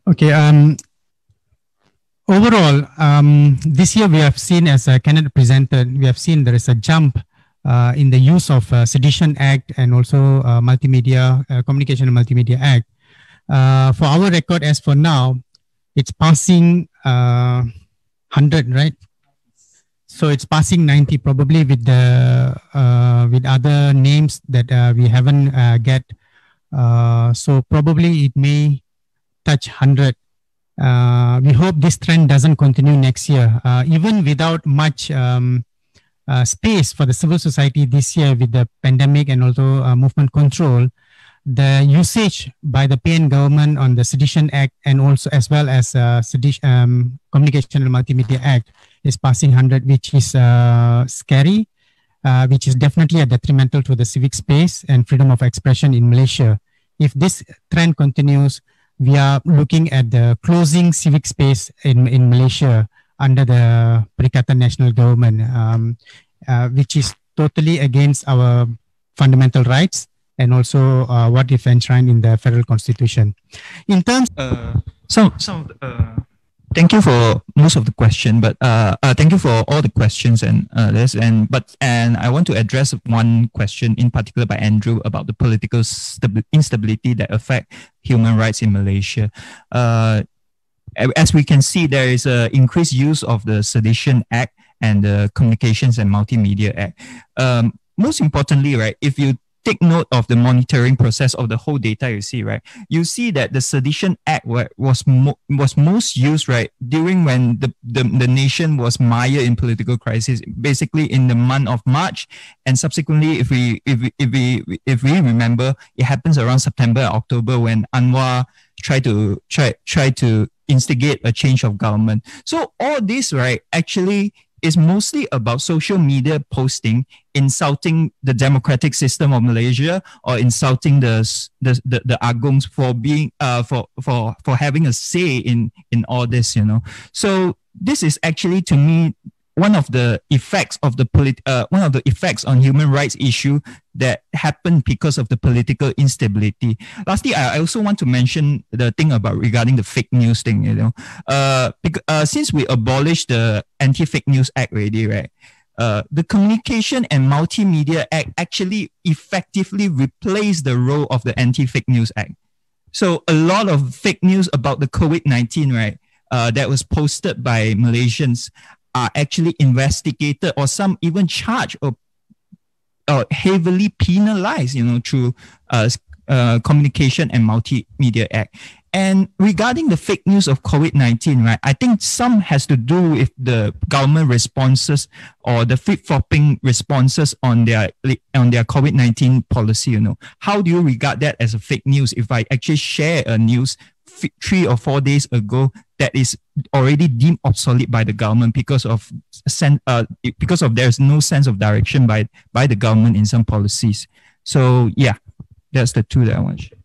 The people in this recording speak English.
Okay. Overall, this year we have seen, as Kenneth presented, we have seen there is a jump in the use of Sedition Act and also Multimedia, Communication and Multimedia Act. For our record, as for now, it's passing 100, right? So it's passing 90, probably with the with other names that we haven't get. So probably it may touch 100. We hope this trend doesn't continue next year. Even without much space for the civil society this year with the pandemic and also movement control, the usage by the PN government on the Sedition Act and also as well as Communication and Multimedia Act is passing 100, which is scary, which is definitely a detrimental to the civic space and freedom of expression in Malaysia. If this trend continues, we are looking at the closing civic space in Malaysia under the Perikatan National Government, which is totally against our fundamental rights and also what is enshrined in the Federal Constitution. In terms, thank you for most of the question, but thank you for all the questions and I want to address one question in particular by Andrew about the political instability that affect human rights in Malaysia. As we can see, there is an increased use of the Sedition Act and the Communications and Multimedia Act. Most importantly, right, if you take note of the monitoring process of the whole data you see, right? You see that the Sedition Act was most used, right, during when the nation was mired in political crisis, basically in the month of March, and subsequently, if we remember, it happens around September, October when Anwar try to instigate a change of government. So all this, right, actually is mostly about social media posting, insulting the democratic system of Malaysia or insulting the Agungs for being for having a say in all this, you know. So this is actually, to me, one of the effects of the one of the effects on human rights issue that happened because of the political instability. Lastly, I also want to mention the thing about regarding the fake news thing, you know, since we abolished the Anti-Fake News Act already, right? The Communication and Multimedia Act actually effectively replaced the role of the Anti-Fake News Act. So a lot of fake news about the COVID-19, right, that was posted by Malaysians are actually investigated or some even charged or heavily penalized, you know, through Communication and Multimedia Act. And regarding the fake news of COVID-19, right, I think some has to do with the government responses or the flip-flopping responses on their COVID-19 policy, you know. How do you regard that as a fake news if I actually share a news 3 or 4 days ago that is already deemed obsolete by the government because of there's no sense of direction by the government in some policies? So yeah, that's the two that I want to share.